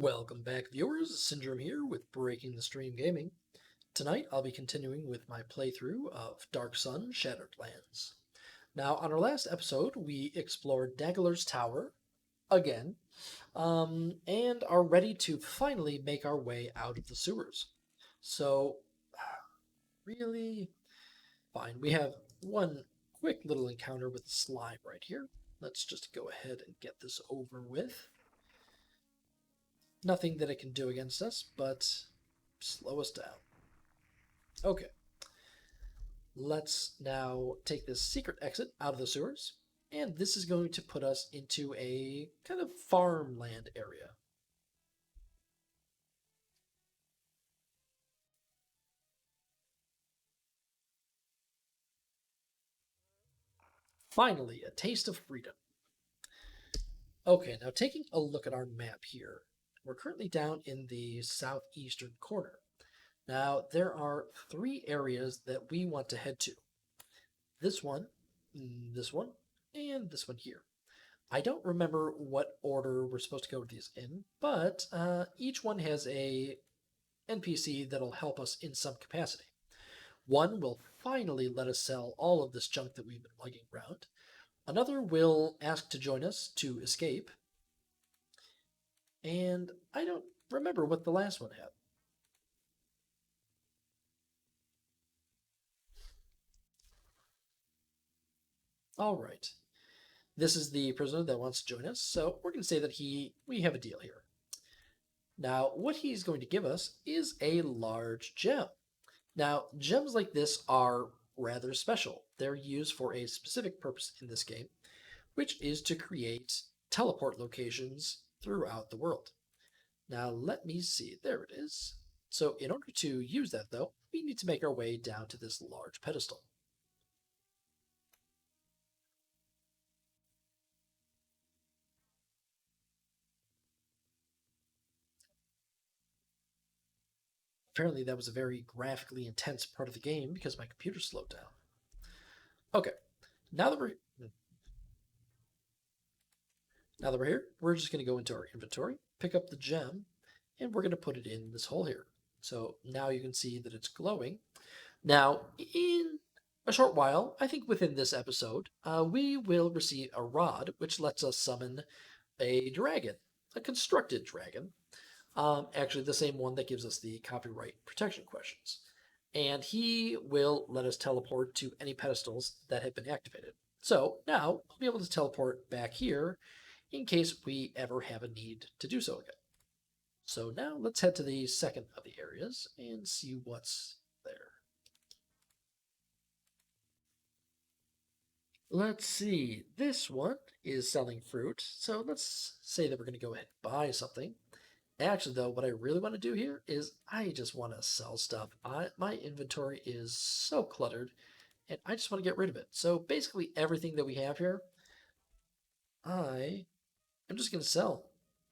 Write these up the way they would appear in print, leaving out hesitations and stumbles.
Welcome back, viewers. Syndrome here with Breaking the Stream Gaming. Tonight, I'll be continuing with my playthrough of Dark Sun Shattered Lands. Now, on our last episode, we explored Dagger's Tower again, and are ready to finally make our way out of the sewers. So, really fine. We have one quick little encounter with the slime right here. Let's just go ahead and get this over with. Nothing that it can do against us, but slow us down. Okay, let's now take this secret exit out of the sewers, and this is going to put us into a kind of farmland area. Finally, a taste of freedom. Okay, now taking a look at our map here, we're currently down in the southeastern corner. Now, there are three areas that we want to head to. This one, this one, and this one here. I don't remember what order we're supposed to go with these in, but each one has a NPC that'll help us in some capacity. One will finally let us sell all of this junk that we've been lugging around. Another will ask to join us to escape. And I don't remember what the last one had. All right. This is the prisoner that wants to join us, so we're going to say that we have a deal here. Now, what he's going to give us is a large gem. Now, gems like this are rather special. They're used for a specific purpose in this game, which is to create teleport locations throughout the world. Now, let me see. There it is. So in order to use that, though, we need to make our way down to this large pedestal. Apparently, that was a very graphically intense part of the game because my computer slowed down. Okay, now that we're now that we're here, we're just going to go into our inventory, pick up the gem, and we're going to put it in this hole here. So now you can see that it's glowing. Now, in a short while, I think within this episode, we will receive a rod, which lets us summon a dragon, a constructed dragon. Actually, the same one that gives us the copyright protection questions. And he will let us teleport to any pedestals that have been activated. So now we'll be able to teleport back here in case we ever have a need to do so again. So now let's head to the second of the areas and see what's there. Let's see, this one is selling fruit, so let's say that we're going to go ahead and buy something. Actually, though, what I really want to do here is I just want to sell stuff. My inventory is so cluttered, and I just want to get rid of it. So basically everything that we have here, I'm just going to sell.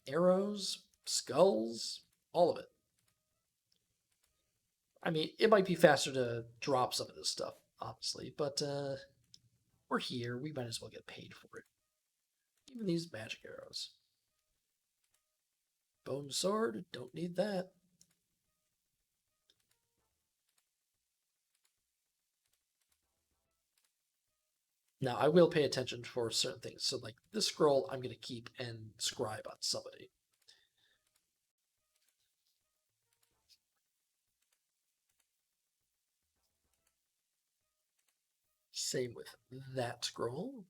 Arrows, skulls, all of it. I mean, it might be faster to drop some of this stuff, obviously, but we're here. We might as well get paid for it. Even these magic arrows. Bone sword, don't need that. Now, I will pay attention for certain things. So, like this scroll, I'm going to keep and scribe on somebody. Same with that scroll.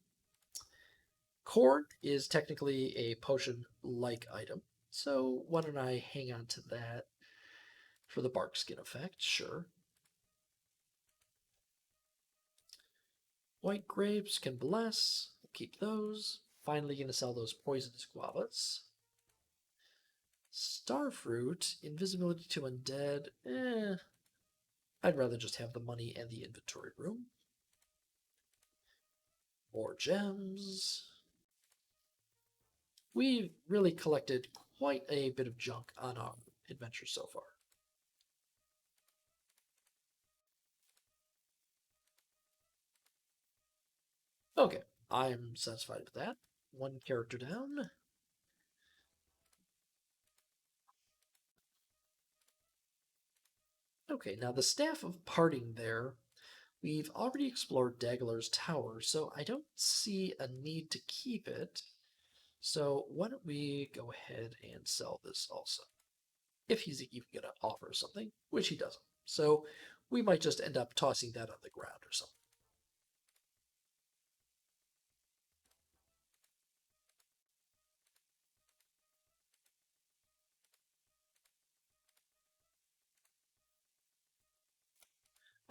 Corn is technically a potion-like item, so why don't I hang on to that for the bark skin effect? Sure. White grapes can bless. We'll keep those. Finally, going to sell those poisonous guavas. Starfruit, invisibility to undead. I'd rather just have the money and the inventory room. More gems. We've really collected quite a bit of junk on our adventure so far. Okay, I'm satisfied with that. One character down. Okay, now the Staff of Parting there, we've already explored Daglar's tower, so I don't see a need to keep it. So why don't we go ahead and sell this also? If he's even going to offer something, which he doesn't. So we might just end up tossing that on the ground or something.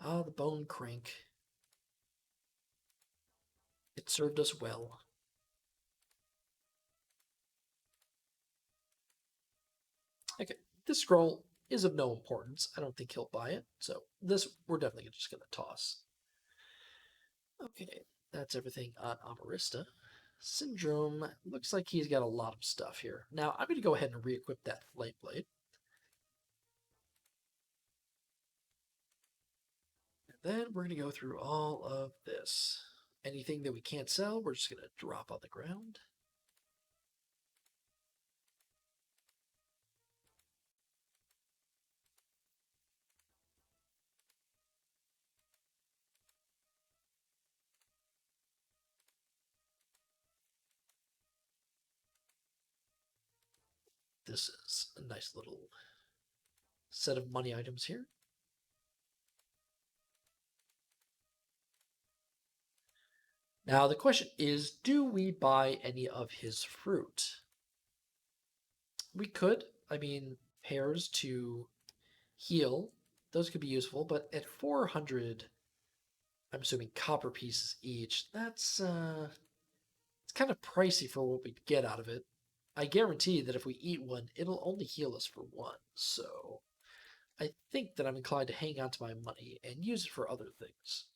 Ah, the bone crank. It served us well. Okay, this scroll is of no importance. I don't think he'll buy it. So this we're definitely just going to toss. Okay, that's everything on Amarista. Syndrome looks like he's got a lot of stuff here. Now I'm going to go ahead and re-equip that Flame Blade. And then we're going to go through all of this. Anything that we can't sell, we're just going to drop on the ground. This is a nice little set of money items here. Now the question is, do we buy any of his fruit? We could. I mean, pears to heal, those could be useful, but at 400, I'm assuming copper pieces each, that's it's kind of pricey for what we'd get out of it. I guarantee that if we eat one, it'll only heal us for one. So I think that I'm inclined to hang on to my money and use it for other things.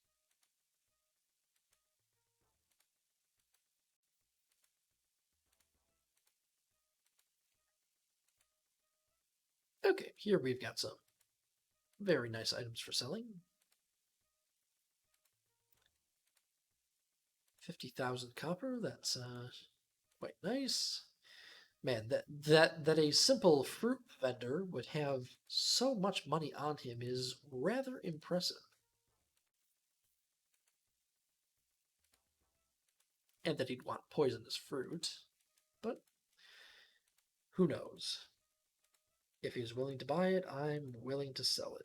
Okay, here we've got some very nice items for selling. 50,000 copper, that's quite nice. Man, that a simple fruit vendor would have so much money on him is rather impressive. And that he'd want poisonous fruit. But who knows? If he's willing to buy it, I'm willing to sell it.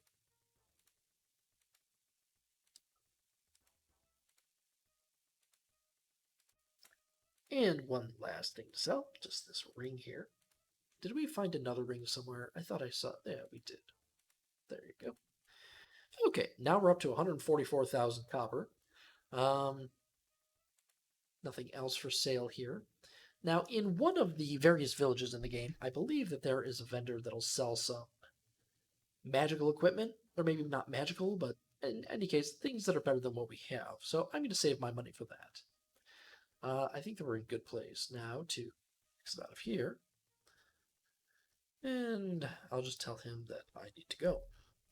And one last thing to sell, just this ring here. Did we find another ring somewhere? I thought I saw. Yeah, we did. There you go. Okay, now we're up to 144,000 copper. Um, Nothing else for sale here. Now, in one of the various villages in the game, I believe that there is a vendor that'll sell some magical equipment, or maybe not magical, but in any case, things that are better than what we have. So I'm going to save my money for that. I think that we're in a good place now to exit out of here. And I'll just tell him that I need to go.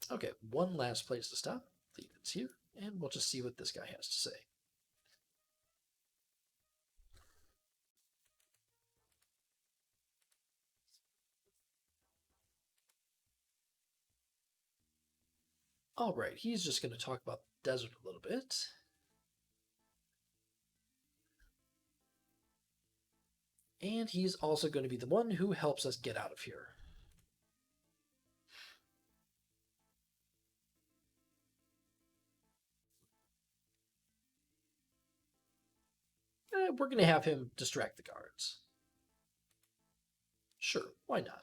Okay, one last place to stop. I believe it's here. And we'll just see what this guy has to say. All right, he's just going to talk about the desert a little bit. And he's also going to be the one who helps us get out of here. We're going to have him distract the guards. Sure, why not?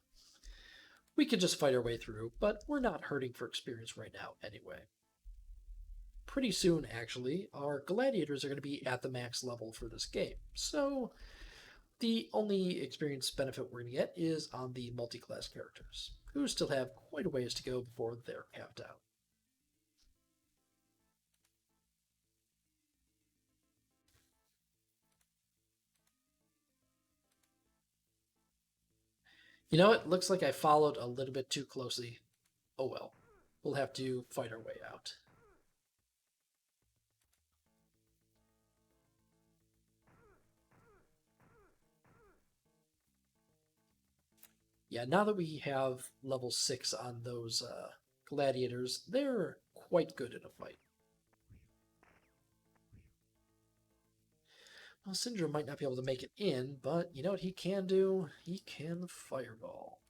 We could just fight our way through, but we're not hurting for experience right now anyway. Pretty soon, actually, our gladiators are going to be at the max level for this game. So the only experience benefit we're going to get is on the multi-class characters, who still have quite a ways to go before they're capped out. You know, it looks like I followed a little bit too closely. Oh well. We'll have to fight our way out. Yeah, now that we have level 6 on those gladiators, they're quite good in a fight. Well, Syndrome might not be able to make it in, but you know what he can do? He can fireball.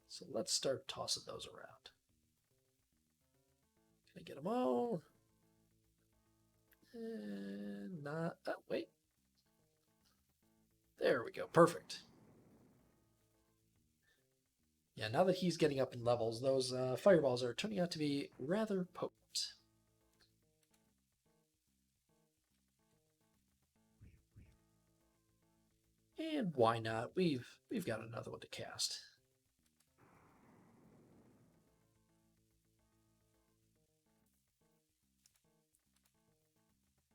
So let's start tossing those around. Can I get them all? And not... Oh, wait. There we go. Perfect. Yeah, now that he's getting up in levels, those fireballs are turning out to be rather potent. And why not? We've got another one to cast.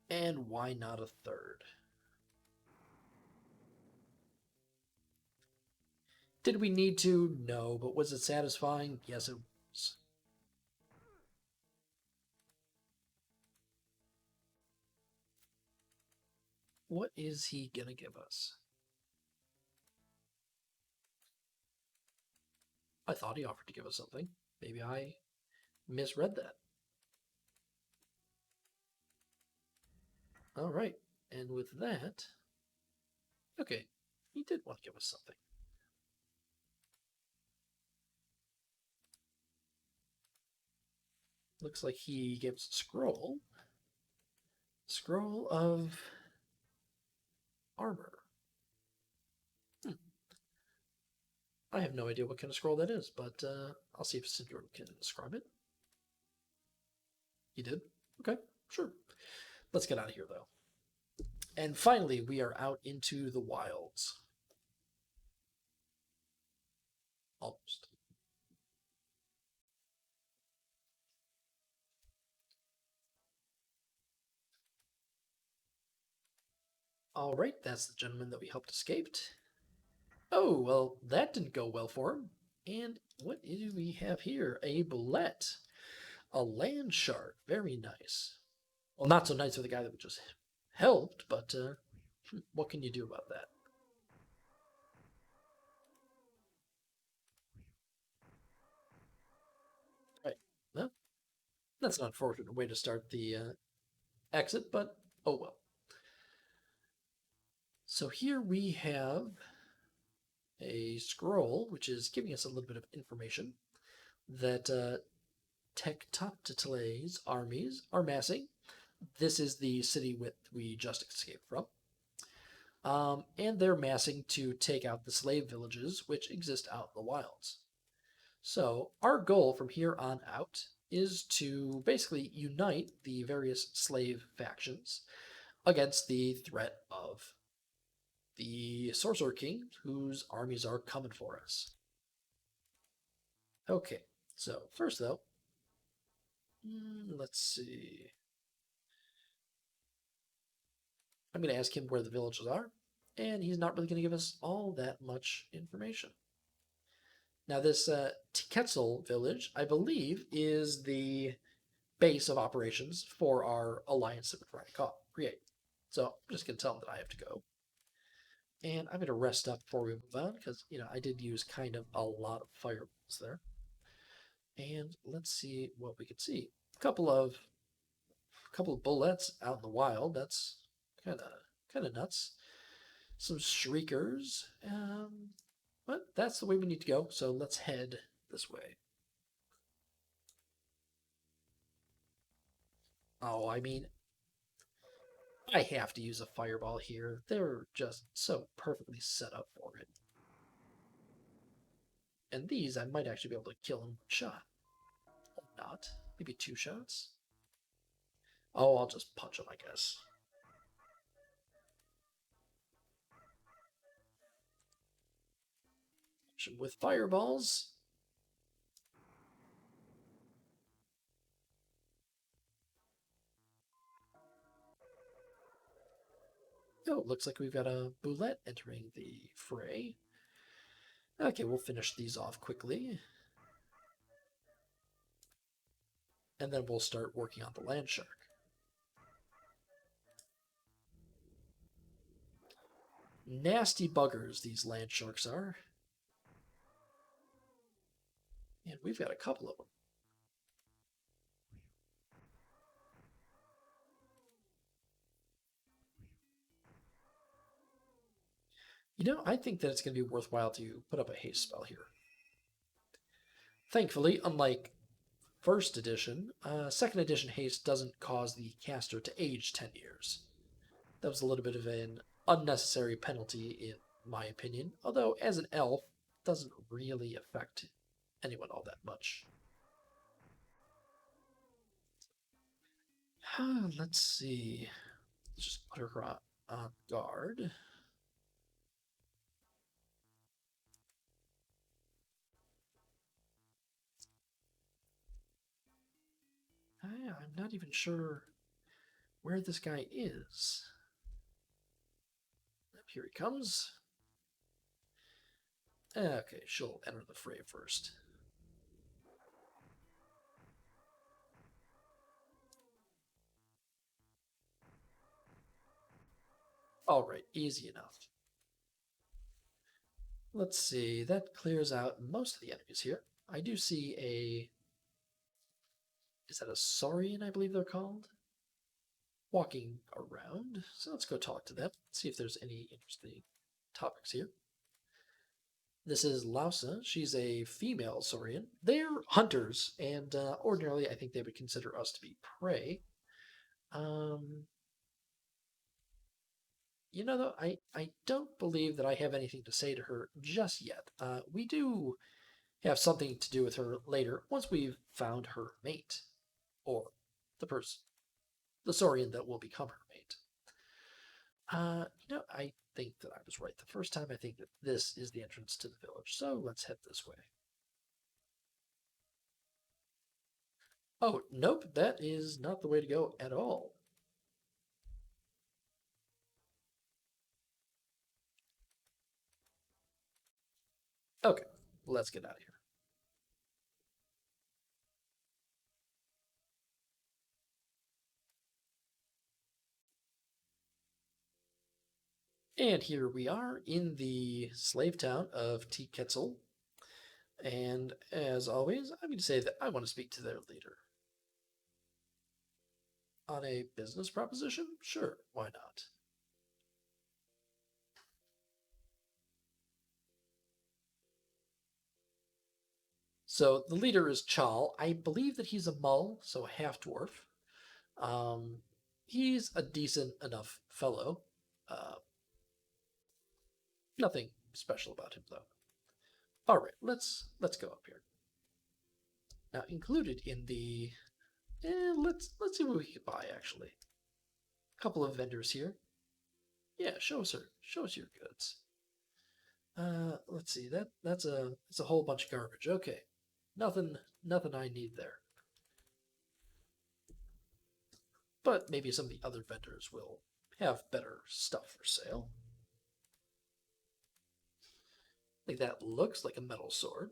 And why not a third? Did we need to? No, but was it satisfying? Yes, it was. What is he gonna give us? I thought he offered to give us something. Maybe I misread that. All right, and with that, okay, he did want to give us something. Looks like he gave us a scroll. Scroll of armor. I have no idea what kind of scroll that is, but I'll see if Syndrome can describe it. He did? Okay, sure. Let's get out of here, though. And finally, we are out into the wilds. Almost. All right, that's the gentleman that we helped escaped. Oh, well, that didn't go well for him. And what do we have here? A bullet. A land shark. Very nice. Well, not so nice for the guy that we just helped, but what can you do about that? Right. Well, that's an unfortunate way to start the exit, but oh well. So here we have a scroll, which is giving us a little bit of information that Teaquetzl's armies are massing. This is the city we just escaped from. And they're massing to take out the slave villages which exist out in the wilds. So our goal from here on out is to basically unite the various slave factions against the threat of the Sorcerer King, whose armies are coming for us. Okay, so first though, let's see. I'm going to ask him where the villages are, and he's not really going to give us all that much information. Now this Teaquetzl village, I believe, is the base of operations for our alliance that we're trying to create. So I'm just going to tell him that I have to go. And I'm going to rest up before we move on because, you know, I did use kind of a lot of fireballs there. And let's see what we can see. A couple of bullets out in the wild. That's kind of nuts. Some shriekers. But that's the way we need to go. So let's head this way. Oh, I mean, I have to use a fireball here. They're just so perfectly set up for it. And these, I might actually be able to kill in one shot. Or not. Maybe two shots. Oh, I'll just punch him, I guess. Punch him with fireballs. Oh, looks like we've got a boulette entering the fray. Okay, we'll finish these off quickly. And then we'll start working on the land shark. Nasty buggers, these land sharks are. And we've got a couple of them. I think that it's going to be worthwhile to put up a haste spell here. Thankfully, unlike first edition, second edition haste doesn't cause the caster to age 10 years. That was a little bit of an unnecessary penalty, in my opinion, although as an elf, it doesn't really affect anyone all that much. Let's see. Let's just put her on guard. I'm not even sure where this guy is. Here he comes. Okay, she'll enter the fray first. Alright, easy enough. Let's see, that clears out most of the enemies here. I do see a... Is that a Saurian, I believe they're called? Walking around. So let's go talk to them, see if there's any interesting topics here. This is Lausa. She's a female Saurian. They're hunters, and ordinarily I think they would consider us to be prey. Though, I don't believe that I have anything to say to her just yet. We do have something to do with her later once we've found her mate, or the person, the Saurian that will become her mate. I think that I was right the first time. I think that this is the entrance to the village, so let's head this way. Oh, nope, that is not the way to go at all. Okay, let's get out of here. And here we are in the slave town of Teaquetzl. And as always, I'm going to say that I want to speak to their leader. On a business proposition? Sure, why not? So the leader is Chal. I believe that he's a Mull, so a half dwarf. He's a decent enough fellow. Uh, Nothing special about him though. All right, let's go up here. Now included in the let's see what we can buy actually. A couple of vendors here. Yeah, show us your goods. Let's see, that's a whole bunch of garbage. Okay. Nothing I need there. But maybe some of the other vendors will have better stuff for sale. Like that looks like a metal sword.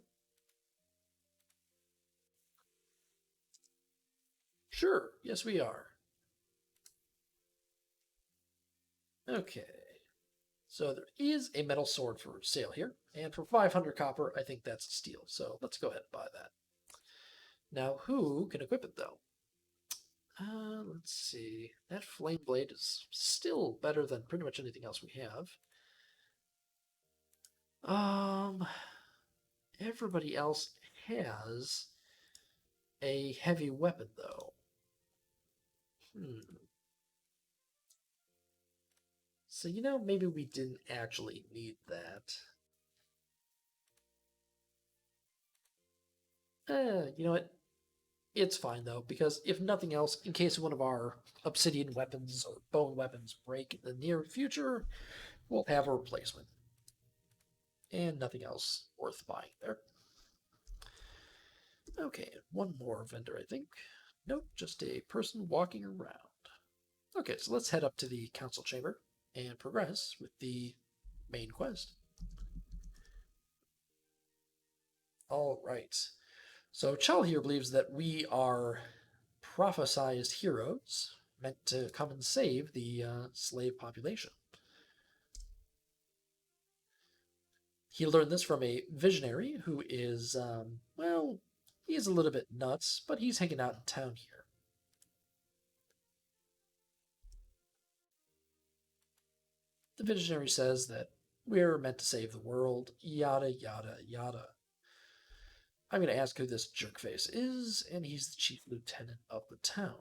Sure, yes we are. Okay. So there is a metal sword for sale here, and for 500 copper, I think that's a steal. So let's go ahead and buy that. Now, who can equip it though? Let's see. That flame blade is still better than pretty much anything else we have. Everybody else has a heavy weapon though. So maybe we didn't actually need that. You know what? It's fine though, because if nothing else, in case one of our obsidian weapons or bone weapons break in the near future, we'll have a replacement. And nothing else worth buying there. Okay, one more vendor, I think. Nope, just a person walking around. Okay, so let's head up to the council chamber and progress with the main quest. All right. So Chal here believes that we are prophesized heroes meant to come and save the slave population. He learned this from a visionary who is, well, he's a little bit nuts, but he's hanging out in town here. The visionary says that We're meant to save the world, yada, yada, yada. I'm going to ask who this jerkface is, and he's the chief lieutenant of the town.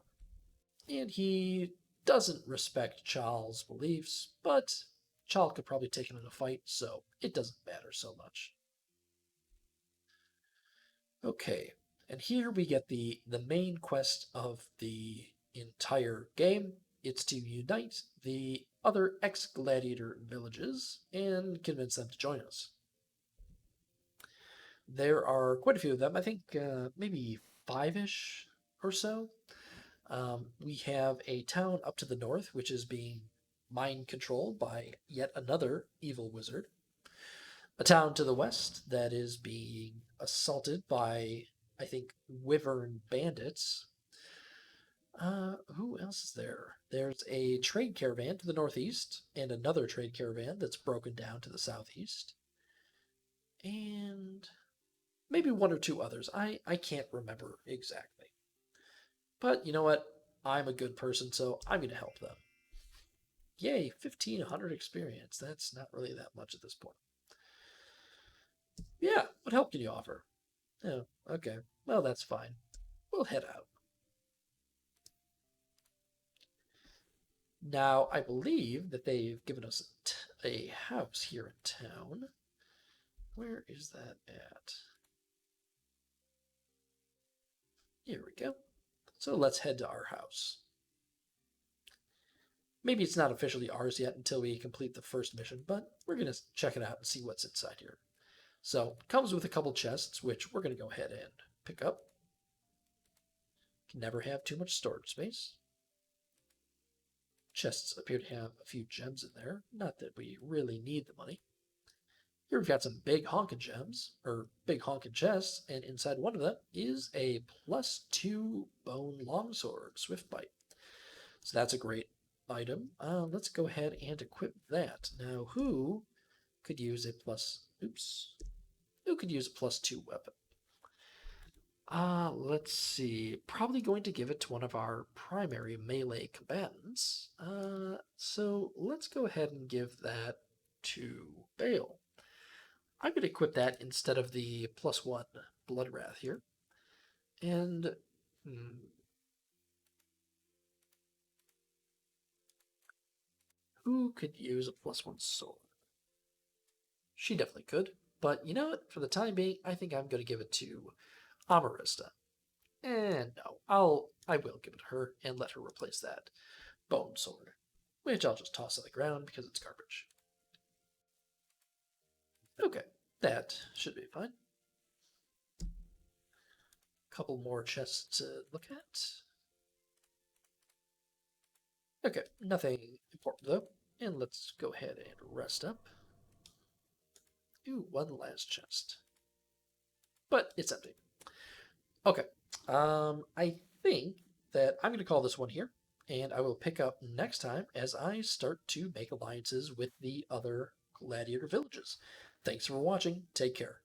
And he doesn't respect Charles' beliefs, but Charles could probably take him in a fight, so it doesn't matter so much. Okay, and here we get the main quest of the entire game. It's to unite the other ex-gladiator villages and convince them to join us. There are quite a few of them. I think maybe five-ish or so. We have a town up to the north, which is being mind controlled by yet another evil wizard. A town to the west that is being assaulted by, I think, wyvern bandits. Who else is there? There's a trade caravan to the northeast, and another trade caravan that's broken down to the southeast. And maybe one or two others. I can't remember exactly. But you know what? I'm a good person, so I'm going to help them. Yay, 1,500 experience. That's not really that much at this point. Yeah, what help can you offer? Oh, okay. Well, that's fine. We'll head out. Now, I believe that they've given us a house here in town. Where is that at? Here we go. So let's head to our house. Maybe it's not officially ours yet until we complete the first mission, but we're going to check it out and see what's inside here. So it comes with a couple chests, which we're going to go ahead and pick up. Can never have too much storage space. Chests appear to have a few gems in there. Not that we really need the money. Here we've got some big honkin' gems, or big honkin' chests, and inside one of them is a +2 bone longsword, swift bite. So that's a great item. Let's go ahead and equip that. Now, who could use a who could use a +2 weapon? Let's see. Probably going to give it to one of our primary melee combatants. So let's go ahead and give that to Bale. I'm going to equip that instead of the +1 Blood Wrath here. And who could use a +1 sword? She definitely could. But you know what? For the time being, I think I'm going to give it to Amarista. And no, I will give it to her and let her replace that bone sword, which I'll just toss on the ground because it's garbage. Okay, that should be fine. Couple more chests to look at. Okay, nothing important though. And let's go ahead and rest up. Ooh, one last chest. But it's empty. Okay, I think that I'm going to call this one here, and I will pick up next time as I start to make alliances with the other gladiator villages. Thanks for watching. Take care.